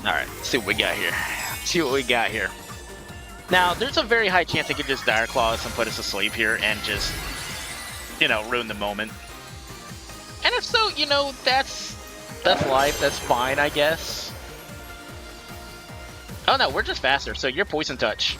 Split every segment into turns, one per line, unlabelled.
Alright, see what we got here. See what we got here. Now, there's a very high chance I could just Dire Claw us and put us asleep here and just, ruin the moment. And if so, that's life, that's fine, I guess. Oh no, we're just faster, so you're Poison Touch.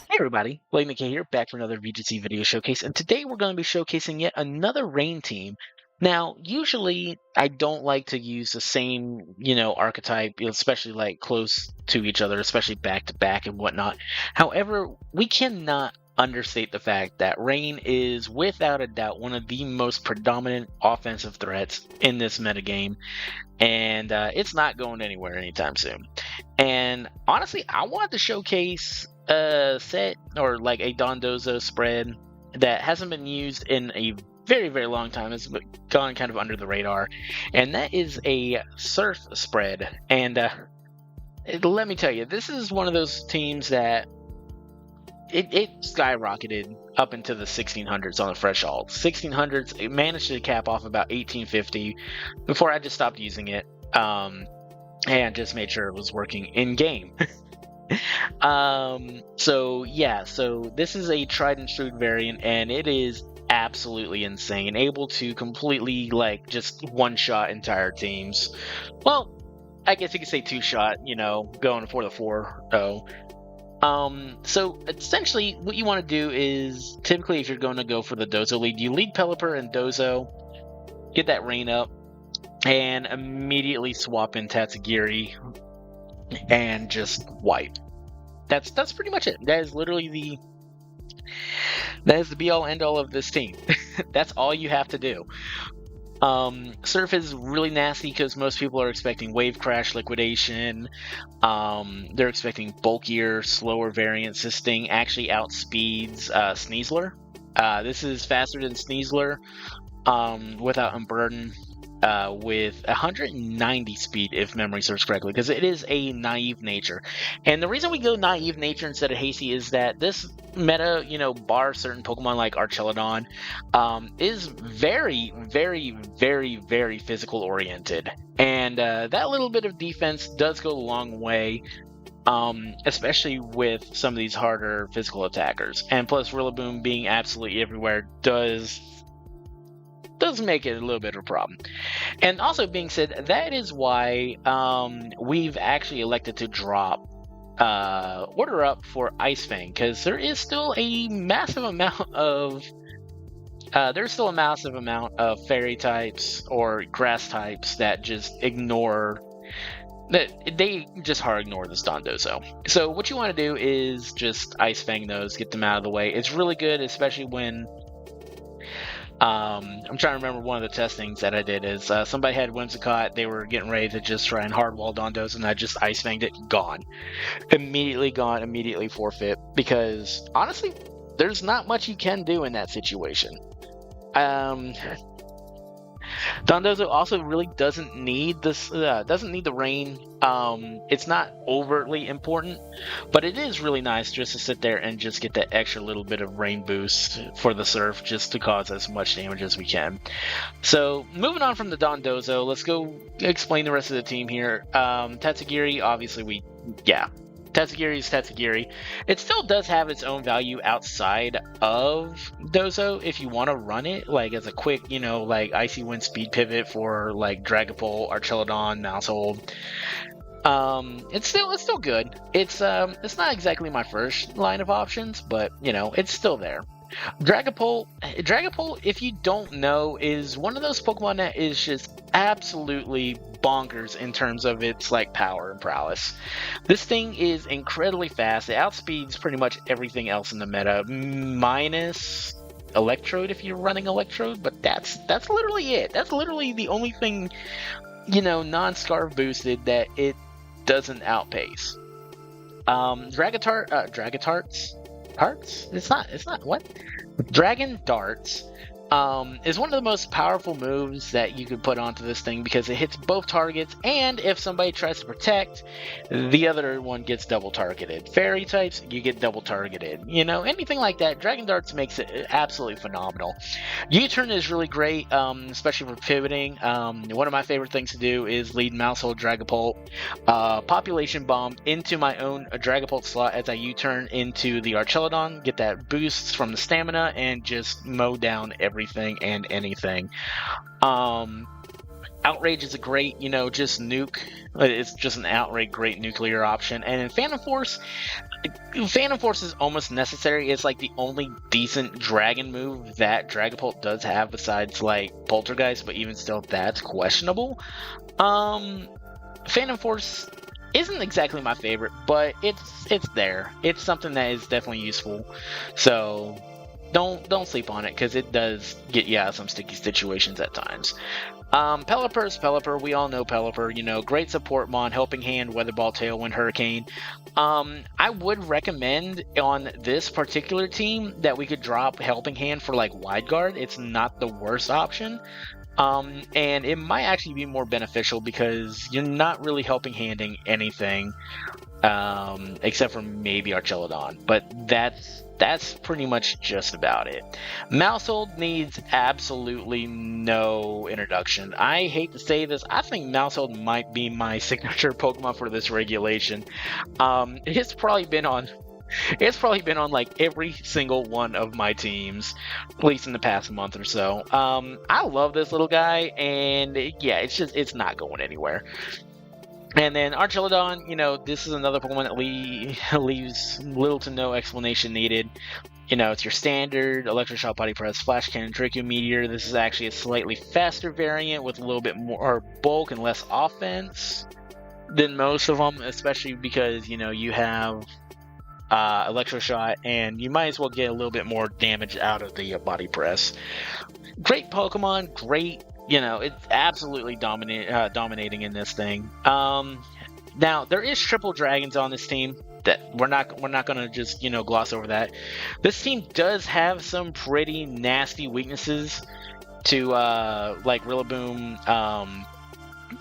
Hey everybody, Blake McKay here, back for another VGC video showcase, and today we're going to be showcasing yet another Rain team. Now, usually I don't like to use the same, archetype, especially like close to each other, especially back to back and whatnot. However, we cannot understate the fact that Rain is without a doubt one of the most predominant offensive threats in this metagame, and it's not going anywhere anytime soon. And honestly, I wanted to showcase a set or like a Dondozo spread that hasn't been used in a very, very long time. It's gone kind of under the radar, and that is a Surf spread. And let me tell you, this is one of those teams that it skyrocketed up into the 1600s on the threshold. 1600s, it managed to cap off about 1850 before I just stopped using it and just made sure it was working in game. So this is a tried and true variant, and it is absolutely insane, able to completely just one-shot entire teams. Well, I guess you could say two-shot, going for the 4-0. So essentially what you want to do is, typically if you're going to go for the Dozo lead, you lead Pelipper and Dozo, get that Rain up, and immediately swap in Tatsugiri and just wipe. That's pretty much it. That is literally the be all end all of this team. That's all you have to do. Surf is really nasty because most people are expecting Wave Crash Liquidation. They're expecting bulkier, slower variants. This thing actually outspeeds Sneasler. This is faster than Sneasler without Unburden. With 190 speed, if memory serves correctly, because it is a naive nature. And the reason we go naive nature instead of hasty is that this meta, bar certain Pokemon like Archelodon, is very, very, very, very physical oriented. And that little bit of defense does go a long way, especially with some of these harder physical attackers. And plus, Rillaboom being absolutely everywhere does make it a little bit of a problem. And also being said, that is why we've actually elected to drop Order Up for Ice Fang, because there is still a massive amount of fairy types or grass types that just ignore they just hard ignore this Dondozo. So what you want to do is just Ice Fang those, get them out of the way. It's really good, especially when I'm trying to remember one of the testings that I did is somebody had Whimsicott, they were getting ready to just try and hardwall Dondozo, and I just Ice Fanged it, gone. Immediately gone, immediately forfeit, because honestly, there's not much you can do in that situation. Dondozo also really doesn't need the Rain. It's not overtly important, but it is really nice just to sit there and just get that extra little bit of Rain boost for the Surf, just to cause as much damage as we can. So moving on from the Dondozo, let's go explain the rest of the team here. Tatsugiri, obviously Tatsugiri is Tatsugiri. It still does have its own value outside of Dozo if you want to run it, as a quick, Icy Wind speed pivot for Dragapult, Archelodon, Maushold. It's still good. It's not exactly my first line of options, but it's still there. Dragapult, if you don't know, is one of those Pokemon that is just absolutely bonkers in terms of its power and prowess. This thing is incredibly fast. It outspeeds pretty much everything else in the meta, minus Electrode if you're running Electrode, but that's literally it. That's literally the only thing, non-Scarf boosted that it doesn't outpace. Dragatarts? Hearts? It's not what? Dragon Darts is one of the most powerful moves that you could put onto this thing because it hits both targets, and if somebody tries to protect, the other one gets double targeted. Fairy types, you get double targeted. You know, anything like that. Dragon Darts makes it absolutely phenomenal. U-turn is really great, especially for pivoting. One of my favorite things to do is lead Mousehold Dragapult, Population Bomb into my own Dragapult slot as I U-turn into the Archelodon, get that boost from the stamina, and just mow down everything and anything. Outrage is a great, just nuke. It's just an outright great nuclear option. And in Phantom Force is almost necessary. It's like the only decent dragon move that Dragapult does have besides like Poltergeist, but even still, that's questionable. Phantom Force isn't exactly my favorite, but it's there. It's something that is definitely useful. So don't sleep on it because it does get you out of some sticky situations at times. Pelipper, we all know Pelipper, great support mon, Helping Hand, Weather Ball, Tailwind, Hurricane. I would recommend on this particular team that we could drop Helping Hand for like Wide Guard. It's not the worst option. And it might actually be more beneficial because you're not really helping handing anything, except for maybe Archelodon, but that's pretty much just about it. Mousehold needs absolutely no introduction. I hate to say this, I think Mousehold might be my signature Pokemon for this regulation. It's probably been on like every single one of my teams, at least in the past month or so. I love this little guy, and yeah, it's not going anywhere. And then Archelodon, this is another Pokemon that leaves little to no explanation needed. It's your standard Electroshock, Body Press, Flash Cannon, Draco Meteor. This is actually a slightly faster variant with a little bit more bulk and less offense than most of them, especially because, you have Electroshock, and you might as well get a little bit more damage out of the Body Press. Great Pokemon, great. It's absolutely dominating in this thing. Now there is triple dragons on this team. That we're not gonna just gloss over that. This team does have some pretty nasty weaknesses to like Rillaboom,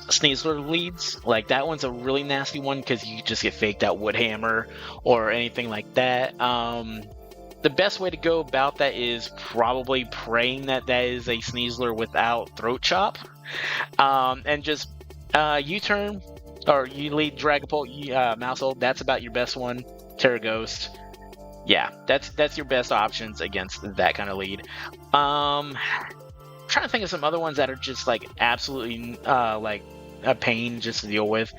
Sneasler leads. Like that one's a really nasty one because you just get faked out Woodhammer or anything like that. The best way to go about that is probably praying that is a Sneasler without Throat Chop. And just U-turn, or you lead Dragapult, Mousehold, that's about your best one. Terra Ghost. Yeah, that's your best options against that kind of lead. Trying to think of some other ones that are just like absolutely like a pain just to deal with.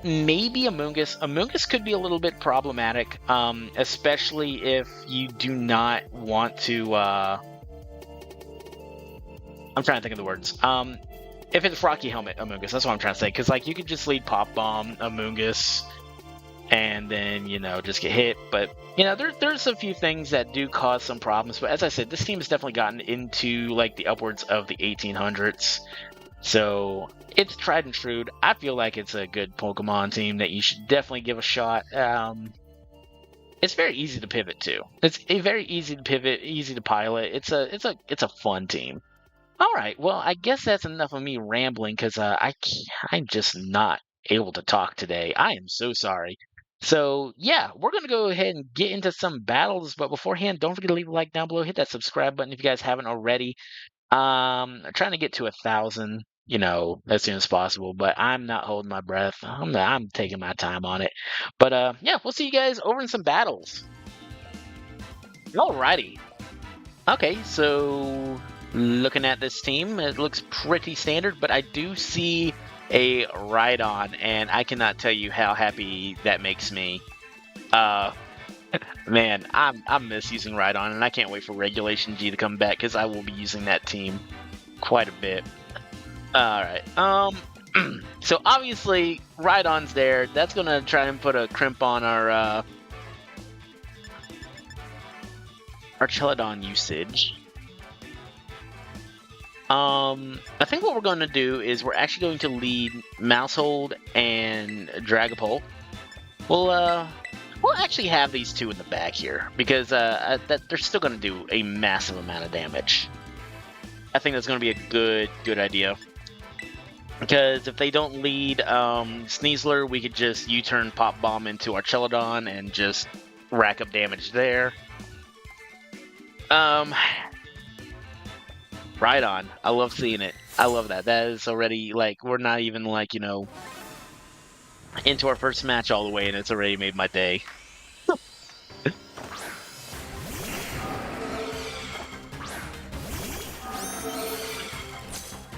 Maybe Amoonguss. Amoonguss could be a little bit problematic, especially if you do not want to. I'm trying to think of the words. If it's Rocky Helmet Amoonguss, that's what I'm trying to say. Because like you could just lead Pop Bomb Amoonguss, and then just get hit. But there's a few things that do cause some problems. But as I said, this team has definitely gotten into like the upwards of the 1800s. So it's tried and true. I feel like it's a good Pokemon team that you should definitely give a shot. It's very easy to pivot to. It's very easy to pivot, easy to pilot. It's a fun team. All right, well, I guess that's enough of me rambling because I'm just not able to talk today. I am so sorry. So yeah, we're gonna go ahead and get into some battles. But beforehand, don't forget to leave a like down below. Hit that subscribe button if you guys haven't already. I'm trying to get to 1,000, as soon as possible, but I'm not holding my breath. I'm taking my time on it. But yeah, we'll see you guys over in some battles. Alrighty. Okay, so looking at this team, it looks pretty standard, but I do see a Rhydon, and I cannot tell you how happy that makes me. Man, I miss using Rhydon, and I can't wait for Regulation G to come back because I will be using that team quite a bit. Alright, so obviously Rhydon's there. That's gonna try and put a crimp on our Archelodon usage. I think what we're going to do is we're actually going to lead Mousehold and Dragapult. We'll we'll actually have these two in the back here because they're still going to do a massive amount of damage. I think that's going to be a good idea. Because if they don't lead Sneasler, we could just U-turn Pop Bomb into our Celadon and just rack up damage there. Right on. I love seeing it. I love that. That is already, like, we're not even, like, you know, into our first match all the way, and it's already made my day.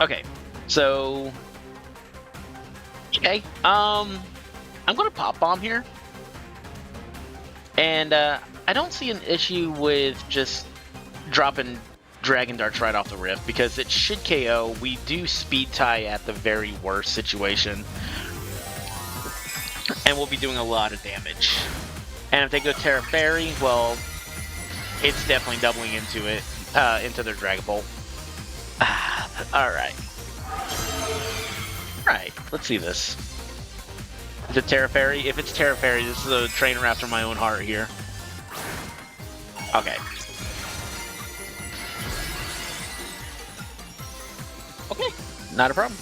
Okay, so... Okay, I'm gonna Pop Bomb here. And, I don't see an issue with just dropping Dragon Darts right off the rip, because it should KO. We do Speed Tie at the very worst situation. And we'll be doing a lot of damage. And if they go Terra Fairy, well, it's definitely doubling into it, into their Dragon Bolt. Alright. Alright, let's see this. Is it Terra Fairy? If it's Terra Fairy, this is a trainer after my own heart here. Okay. Okay, not a problem.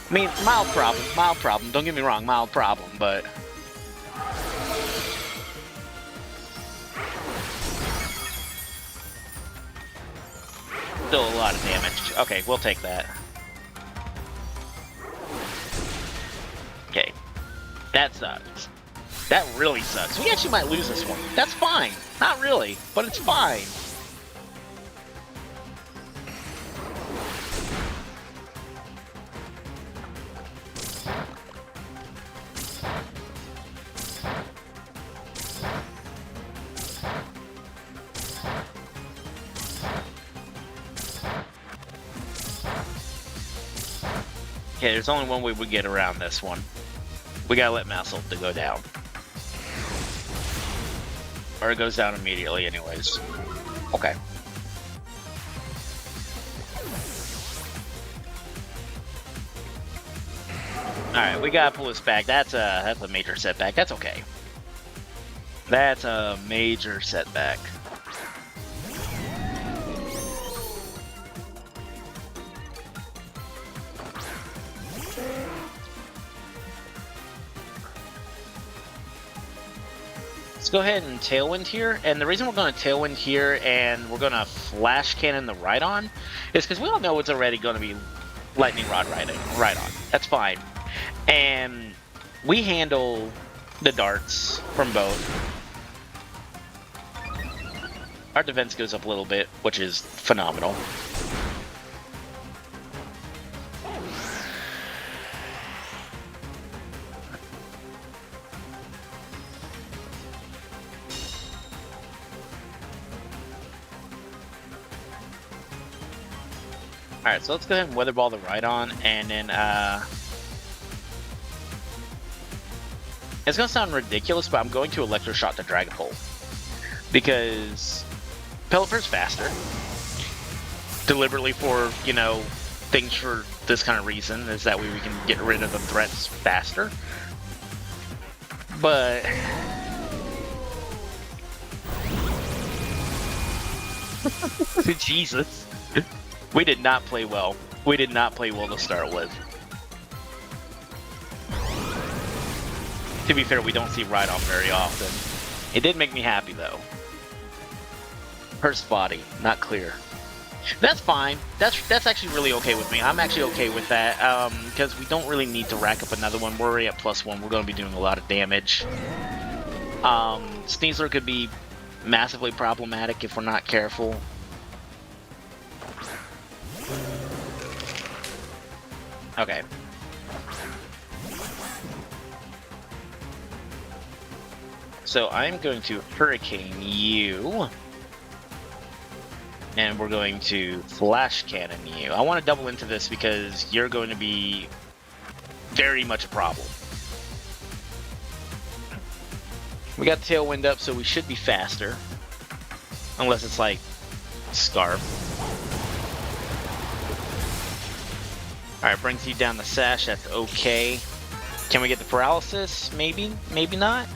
I mean, mild problem. Don't get me wrong, mild problem, but... Still a lot of damage. Okay, we'll take that. Okay. That sucks. That really sucks. We actually might lose this one. That's fine. Not really, but it's fine. Okay, there's only one way we get around this one. We gotta let Massel to go down. Or it goes down immediately anyways. Okay. Alright, we gotta pull this back. That's a major setback. That's okay. That's a major setback. Let's go ahead and Tailwind here, and the reason we're going to Tailwind here and we're going to Flash Cannon the Rhydon is because we all know it's already going to be Lightning Rod Rhydon. That's fine. And we handle the darts from both. Our defense goes up a little bit, which is phenomenal. Alright, so let's go ahead and Weather Ball the Rhydon, and then, it's gonna sound ridiculous, but I'm going to Electroshock the Dragapult. Because Pelipper's faster. Deliberately for, you know, things for this kind of reason, is that way we can get rid of the threats faster. But... Jesus. We did not play well. We did not play well to start with. To be fair, we don't see Rhydon very often. It did make me happy, though. Her spotty, not clear. That's fine. That's actually really okay with me. I'm actually okay with that, because we don't really need to rack up another one. We're already at +1. We're going to be doing a lot of damage. Sneasler could be massively problematic if we're not careful. Okay. So I'm going to Hurricane you. And we're going to Flash Cannon you. I want to double into this because you're going to be very much a problem. We got Tailwind up, so we should be faster. Unless it's like Scarf. Alright, brings you down the Sash, that's okay. Can we get the Paralysis? Maybe, maybe not.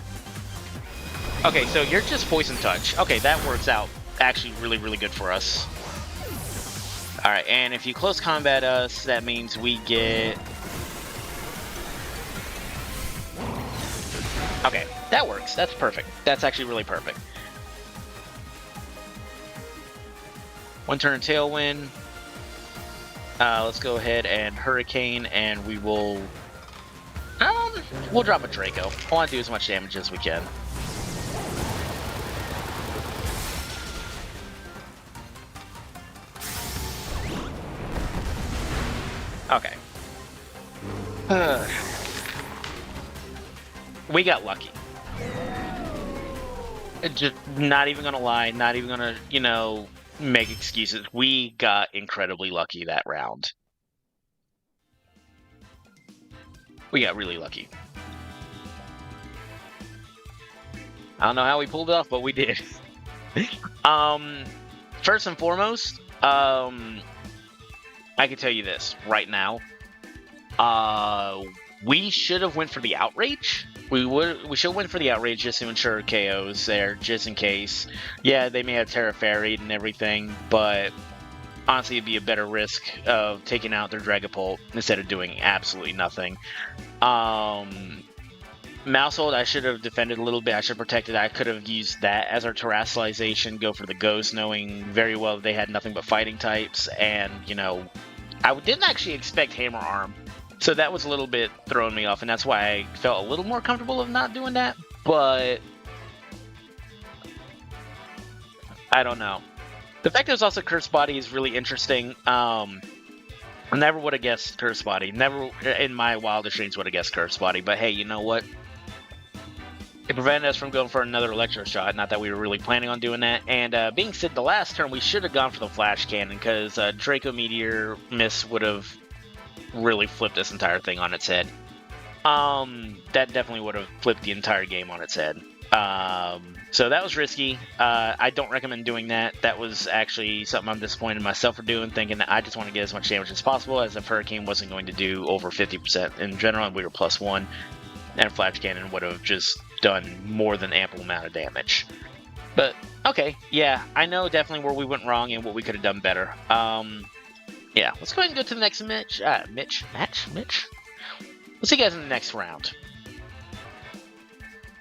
Okay, so you're just Poison Touch. Okay, that works out actually really, really good for us. Alright, and if you close combat us, that means we get... Okay, that works. That's perfect. That's actually really perfect. One turn Tailwind. Let's go ahead and Hurricane, and we will... we'll drop a Draco. I want to do as much damage as we can. Okay. We got lucky. Just not even gonna lie, not even gonna, you know, make excuses. We got incredibly lucky that round. We got really lucky. I don't know how we pulled it off, but we did. First and foremost, I can tell you this right now. We should have went for the outrage. We should went for the outrage just to ensure KOs there, just in case. Yeah, they may have Terra Fairy'd and everything, but honestly, it'd be a better risk of taking out their Dragapult instead of doing absolutely nothing. Mousehold, I should have defended a little bit. I should have protected. I could have used that as our Terrestrialization, go for the Ghost, knowing very well that they had nothing but fighting types. And, you know, I didn't actually expect Hammer Arm. So that was a little bit throwing me off, and that's why I felt a little more comfortable of not doing that. But I don't know. The fact that it's also Curse Body is really interesting. I never would have guessed Curse Body. Never in my wildest dreams would have guessed Curse Body. But hey, you know what? It prevented us from going for another Electro Shot. Not that we were really planning on doing that. And being said, the last turn we should have gone for the Flash Cannon, because Draco Meteor miss would have really flipped this entire thing on its head. That definitely would have flipped the entire game on its head. So that was risky. I don't recommend doing that. That was actually something I'm disappointed in myself for doing, thinking that I just want to get as much damage as possible, as if Hurricane wasn't going to do over 50% in general, and we were +1, and Flash Cannon would have just done more than ample amount of damage. But, okay, yeah, I know definitely where we went wrong and what we could have done better. Yeah, let's go ahead and go to the next match. Mitch? We'll see you guys in the next round.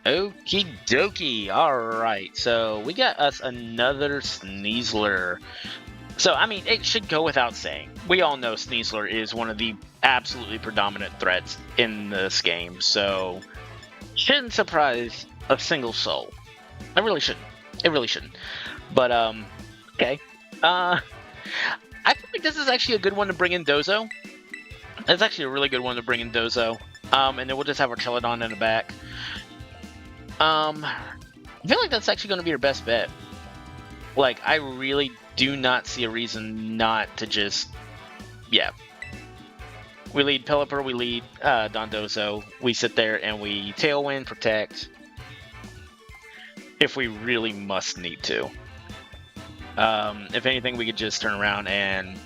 Okie dokie. Alright, so we got us another Sneasler. So, I mean, it should go without saying. We all know Sneasler is one of the absolutely predominant threats in this game, so shouldn't surprise a single soul. I really shouldn't. It really shouldn't. But, okay. I feel like this is actually a good one to bring in Dozo. It's actually a really good one to bring in Dozo. And then we'll just have our Celadon in the back. I feel like that's actually going to be your best bet. Like, I really do not see a reason not to just... Yeah. We lead Pelipper, we lead Dondozo. We sit there and we Tailwind, Protect. If we really must need to. If anything, we could just turn around and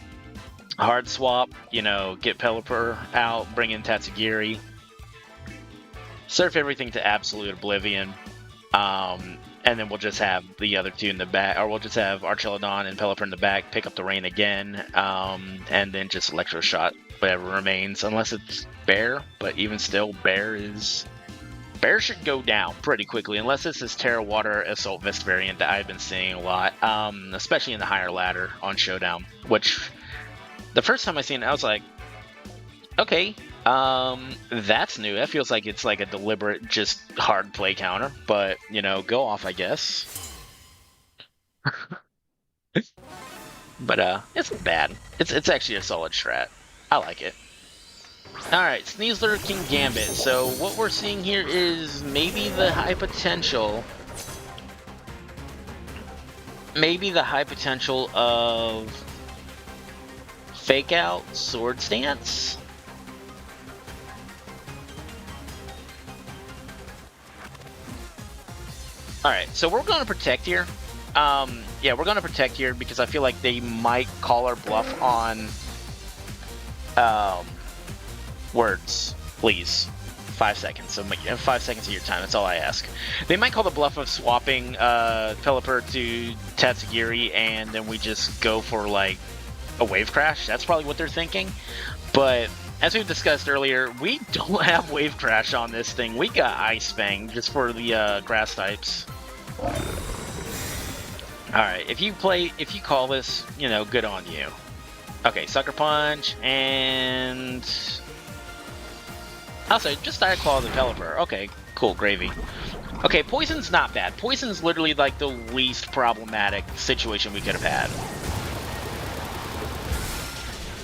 hard swap, you know, get Pelipper out, bring in Tatsugiri, surf everything to absolute oblivion, and then we'll just have the other two in the back, or we'll just have Archelodon and Pelipper in the back, pick up the rain again, and then just Electro Shot whatever remains, unless it's Bear, but even still, Bear should go down pretty quickly, unless it's this Terra Water Assault Vest variant that I've been seeing a lot, especially in the higher ladder on Showdown, which the first time I seen it, I was like, okay, that's new. That feels like it's like a deliberate, just hard play counter, but, you know, go off, I guess. But, it's not bad. It's actually a solid strat. I like it. Alright, Sneasler, King Gambit. So what we're seeing here is maybe the high potential. Maybe the high potential of Fake Out, Sword Stance. Alright, so we're going to protect here. Yeah, we're going to protect here because I feel like they might call our bluff on words, please. 5 seconds. So 5 seconds of your time. That's all I ask. They might call the bluff of swapping Pelipper to Tatsugiri, and then we just go for like a wave crash. That's probably what they're thinking. But as we've discussed earlier, we don't have wave crash on this thing. We got Ice Fang just for the grass types. Alright, if you call this, you know, good on you. Okay, Sucker Punch, and also just Dire Claw the Pelipper. Okay, cool, gravy. Okay, Poison's not bad. Poison's literally like the least problematic situation we could have had.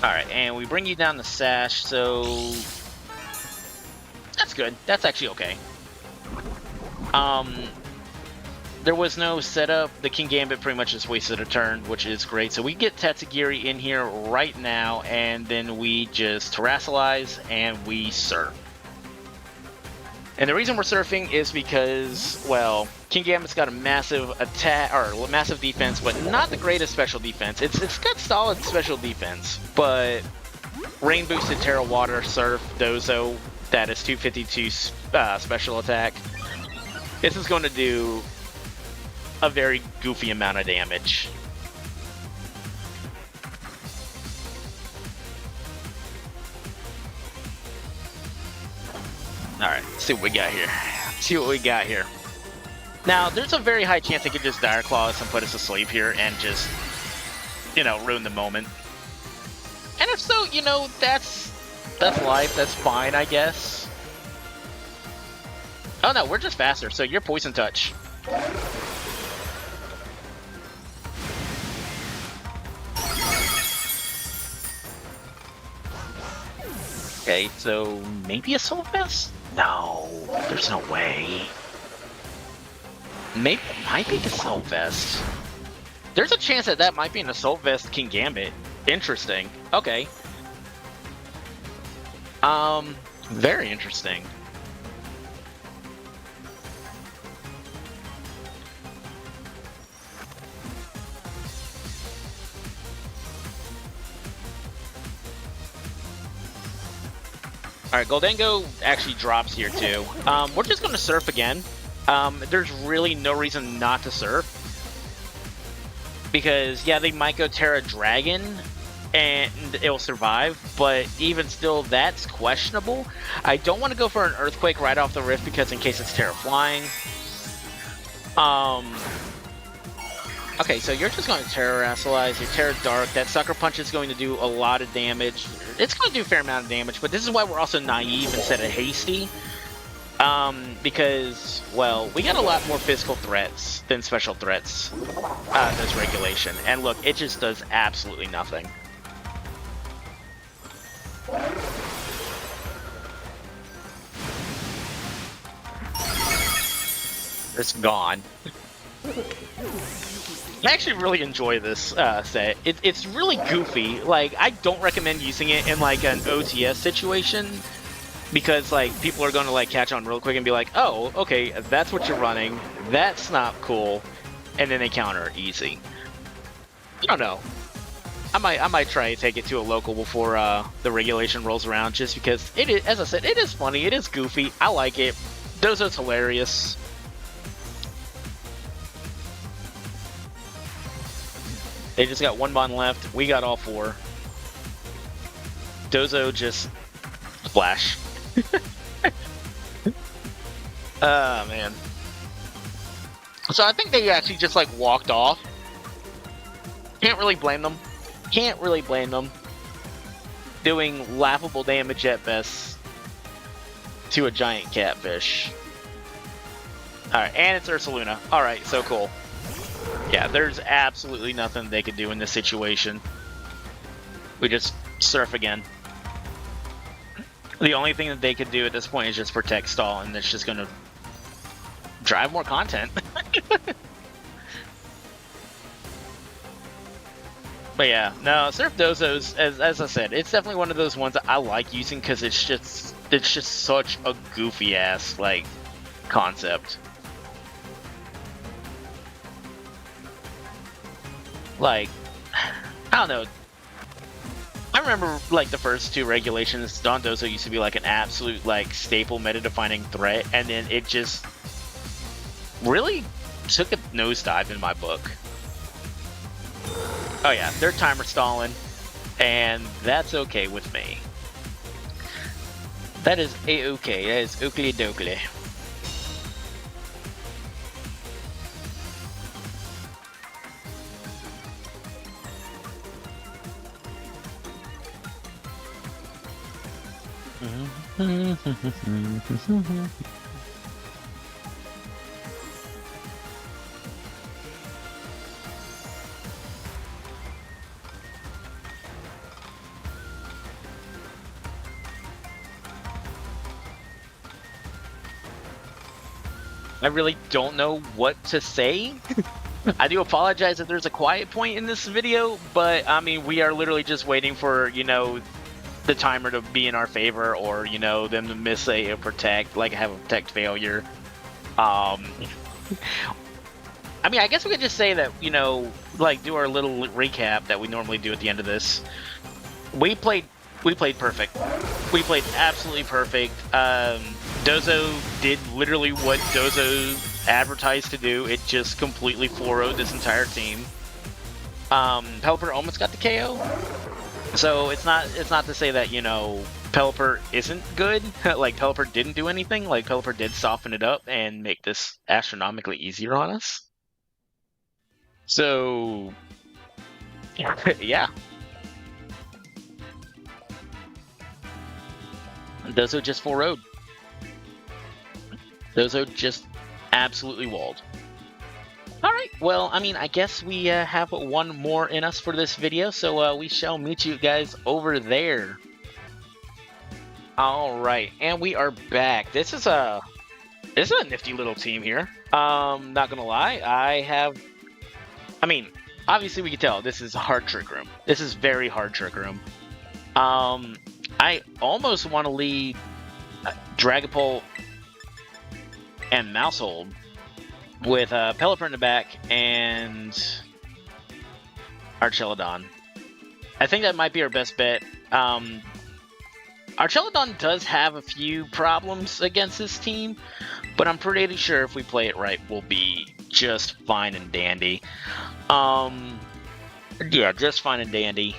Alright, and we bring you down the Sash, so that's good. That's actually okay. There was no setup. The King Gambit pretty much just wasted a turn, which is great. So we get Tatsugiri in here right now, and then we just Terrasilize and we surf. And the reason we're surfing is because, well, King Gambit's got a massive attack, or massive defense, but not the greatest special defense. It's got solid special defense, but Rain Boosted Terra Water Surf Dozo, that is 252 special attack. This is going to do a very goofy amount of damage. Alright, let's see what we got here. See what we got here. Now, there's a very high chance they could just Dire Claw us and put us to sleep here and just, you know, ruin the moment. And if so, you know, that's life, that's fine, I guess. Oh no, we're just faster, so you're Poison Touch. Okay, so maybe a Soul Vest? No, there's no way. Maybe it might be the Soul Vest. There's a chance that that might be an Assault Vest King Gambit. Interesting. Okay. Very interesting. Alright, Goldango actually drops here too. We're just going to surf again. There's really no reason not to surf. Because, yeah, they might go Terra Dragon and it'll survive, but even still, that's questionable. I don't want to go for an Earthquake right off the rift because in case it's Terra Flying. Okay, so you're just going to Terrasilize, your Terra Dark. That Sucker Punch is going to do a lot of damage. It's going to do a fair amount of damage, but this is why we're also naive instead of hasty. Because, well, we got a lot more physical threats than special threats this regulation. And look, it just does absolutely nothing. It's gone. I actually really enjoy this set. It's really goofy. Like, I don't recommend using it in like an OTS situation because like people are going to like catch on real quick and be like, "Oh, okay, that's what you're running. That's not cool," and then they counter easy. I don't know. I might try to take it to a local before the regulation rolls around, just because it is, as I said, it is funny. It is goofy. I like it. Dozo's hilarious. They just got one bond left. We got all four. Dozo just splash. Oh man. So I think they actually just like walked off. Can't really blame them. Can't really blame them. Doing laughable damage at best to a giant catfish. Alright, and it's Ursaluna. Alright, so cool. Yeah, there's absolutely nothing they could do in this situation. We just surf again. The only thing that they could do at this point is just protect stall, and it's just going to drive more content. But yeah, no, Surf Dozos, as I said, it's definitely one of those ones that I like using because it's just such a goofy ass like concept. Like, I don't know. I remember like the first two regulations, Dondozo used to be like an absolute like staple meta-defining threat, and then it just really took a nosedive in my book. Oh yeah, they're timer stalling, and that's okay with me. That is a-okay. That is oakley dokley. I really don't know what to say. I do apologize if there's a quiet point in this video, but I mean, we are literally just waiting for, you know, the timer to be in our favor, or, you know, them to miss a protect, like have a protect failure. I mean, I guess we could just say that, you know, like do our little recap that we normally do at the end of this. We played perfect. We played absolutely perfect. Dozo did literally what Dozo advertised to do. It just completely 4-0'd this entire team. Pelipper almost got the KO. So it's not to say that, you know, Pelipper isn't good. Like, Pelipper didn't do anything. Like, Pelipper did soften it up and make this astronomically easier on us. So, yeah. Dozo just 4-0'd. Dozo just absolutely walled. Alright, well, I mean, I guess we have one more in us for this video, so we shall meet you guys over there. Alright, and we are back. This is a nifty little team here. Not gonna lie, I mean, obviously we can tell this is a hard trick room. This is very hard trick room. I almost want to lead Dragapult and Mousehold with Pelipper in the back and Archelodon. I think that might be our best bet. Archelodon does have a few problems against this team, but I'm pretty sure if we play it right, we'll be just fine and dandy. Yeah, just fine and dandy.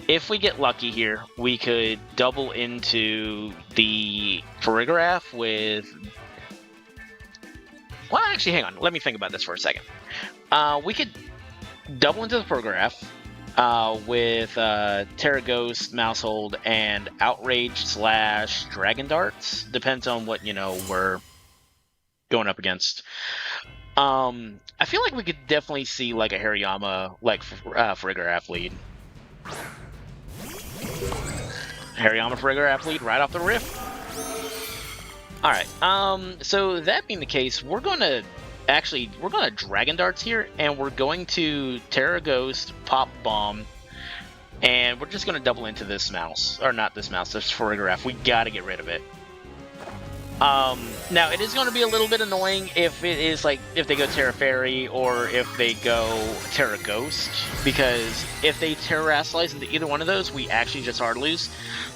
If we get lucky here, we could double into the Farigiraf with... Well, actually, hang on. Let me think about this for a second. We could double into the Farigiraf with Terraghost, Mousehold, and Outrage / Dragon Darts. Depends on what, you know, we're going up against. I feel like we could definitely see, like, a Hariyama, like, Farigiraf lead. Hariyama Farigiraf lead right off the riff. Alright, so that being the case, we're gonna Dragon Darts here, and we're going to Terraghost, Pop Bomb, and we're just gonna double into this mouse. Or not this mouse, this Farigiraf. We gotta get rid of it. Now, it is going to be a little bit annoying if it is, like, if they go Terra Fairy or if they go Terraghost, because if they Terrasilize into either one of those, we actually just hard lose.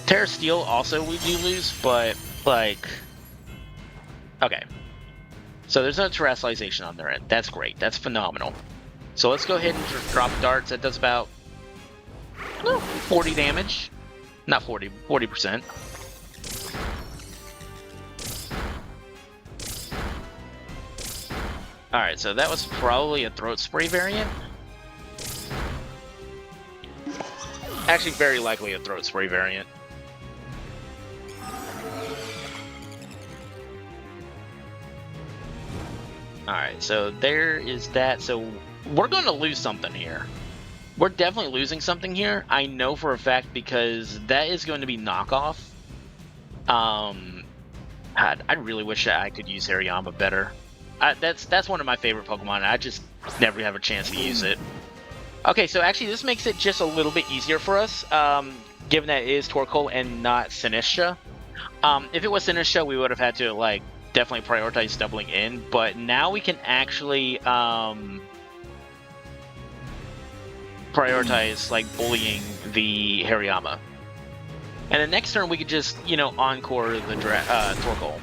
Terra Steel also we do lose, but, like... Okay. So there's no Terrasalization on their end. That's great. That's phenomenal. So let's go ahead and drop darts. That does about 40 damage. Not 40, 40%. Alright, so that was probably a Throat Spray variant. Actually, very likely a Throat Spray variant. Alright, so there is that. So we're going to lose something here. We're definitely losing something here. I know for a fact because that is going to be knockoff. God, I really wish I could use Hariyama better. That's one of my favorite Pokemon. I just never have a chance to use it. Okay, so actually this makes it just a little bit easier for us, given that it is Torkoal and not Sinistcha. If it was Sinistcha, we would have had to, like, definitely prioritize doubling in, but now we can actually prioritize like bullying the Hariyama. And the next turn we could just, you know, encore the Torkoal.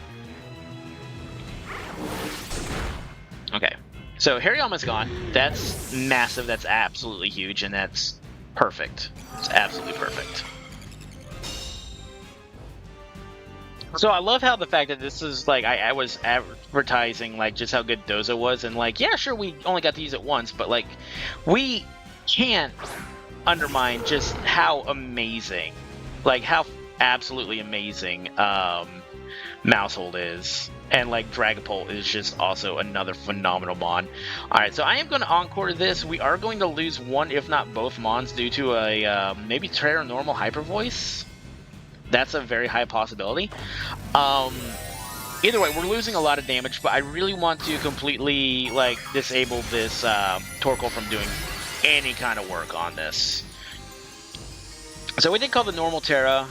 Okay. So Hariyama's gone. That's massive. That's absolutely huge, and that's perfect. It's absolutely perfect. So I love how the fact that this is like I was advertising like just how good Dozo was, and like yeah, sure we only got to use it once, but like we can't undermine just how amazing, like how absolutely amazing Mousehold is. And like Dragapult is just also another phenomenal Mon. Alright, so I am going to encore this. We are going to lose one, if not both Mons, due to a maybe Terra Normal Hyper Voice. That's a very high possibility. Either way, we're losing a lot of damage, but I really want to completely like disable this Torkoal from doing any kind of work on this. So we did call the Normal Terra.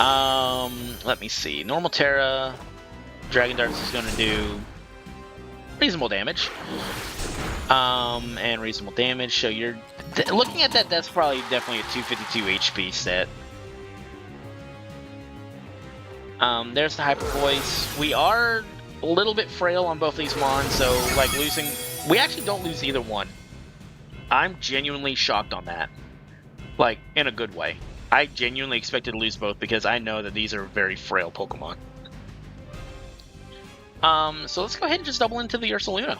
Let me see. Normal Terra... Dragon Darts is going to do reasonable damage. And reasonable damage, so you're... looking at that, that's probably definitely a 252 HP set. There's the Hyper Voice. We are a little bit frail on both these Mons, so like losing... we actually don't lose either one. I'm genuinely shocked on that. Like, in a good way. I genuinely expected to lose both because I know that these are very frail Pokemon. So let's go ahead and just double into the Ursaluna.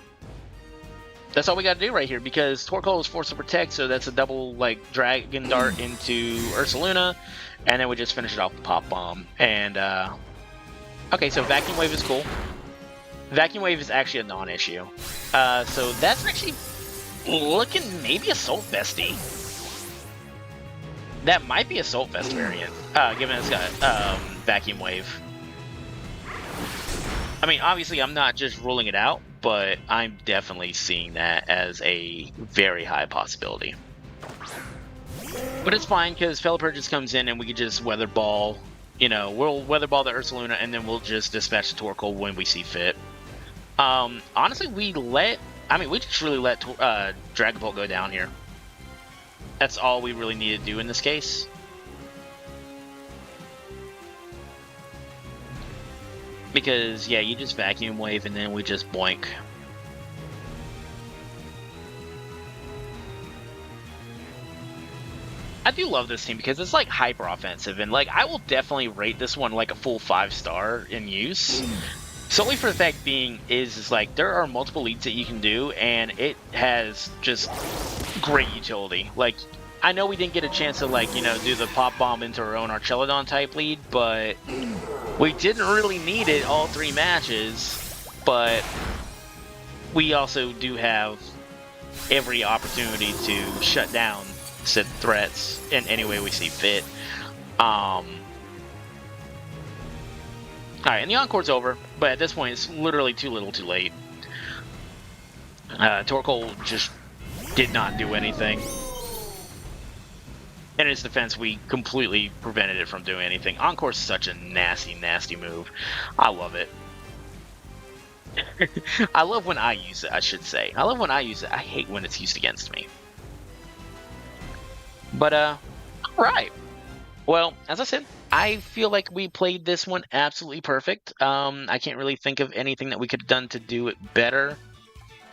That's all we gotta do right here, because Torkoal is forced to protect, so that's a double, like, Dragon Dart into Ursaluna, and then we just finish it off with Pop Bomb. And, okay, so Vacuum Wave is cool. Vacuum Wave is actually a non-issue. So that's actually looking maybe Assault Vesty. That might be Assault Vest variant, given it's got, Vacuum Wave. I mean, obviously, I'm not just ruling it out, but I'm definitely seeing that as a very high possibility. But it's fine, because Felipur just comes in and we can just Weather Ball. You know, we'll Weather Ball the Ursaluna, and then we'll just dispatch the Torkoal when we see fit. Honestly, we just really let Dragapult go down here. That's all we really need to do in this case. Because, yeah, you just Vacuum Wave and then we just boink. I do love this team because it's like hyper offensive, and like I will definitely rate this one like a full 5-star in use. Solely for the fact being is like there are multiple leads that you can do, and it has just great utility. Like, I know we didn't get a chance to like, you know, do the Pop Bomb into our own Archelodon type lead, but we didn't really need it all 3 matches. But we also do have every opportunity to shut down said threats in any way we see fit. Alright, and the Encore's over, but at this point it's literally too little too late. Torkoal just did not do anything. In its defense, we completely prevented it from doing anything. Encore's such a nasty, nasty move. I love it. I love when I use it, I should say. I love when I use it. I hate when it's used against me. But, alright. Well, as I said, I feel like we played this one absolutely perfect. I can't really think of anything that we could have done to do it better.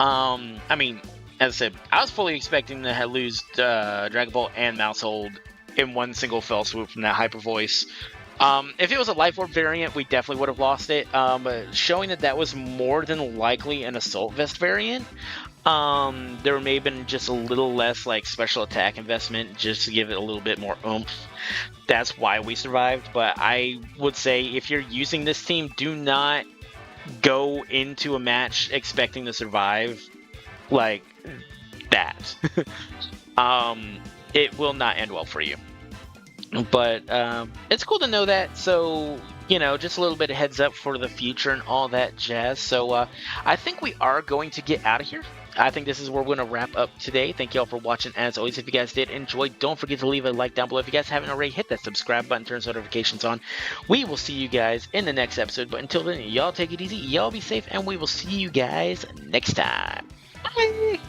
I mean, as I said, I was fully expecting to lose Dragapult and Mousehold in one single fell swoop from that Hyper Voice. If it was a Life Orb variant, we definitely would have lost it. But showing that that was more than likely an Assault Vest variant, there may have been just a little less like special attack investment just to give it a little bit more oomph. That's why we survived. But I would say if you're using this team, do not go into a match expecting to survive like that. It will not end well for you. But it's cool to know that, so, you know, just a little bit of heads up for the future and all that jazz. So I think we are going to get out of here. I think this is where we're going to wrap up today. Thank you all for watching. As always, if you guys did enjoy, don't forget to leave a like down below. If you guys haven't already, hit that subscribe button, turn notifications on. We will see you guys in the next episode. But until then, y'all take it easy, y'all be safe, and we will see you guys next time. Bye!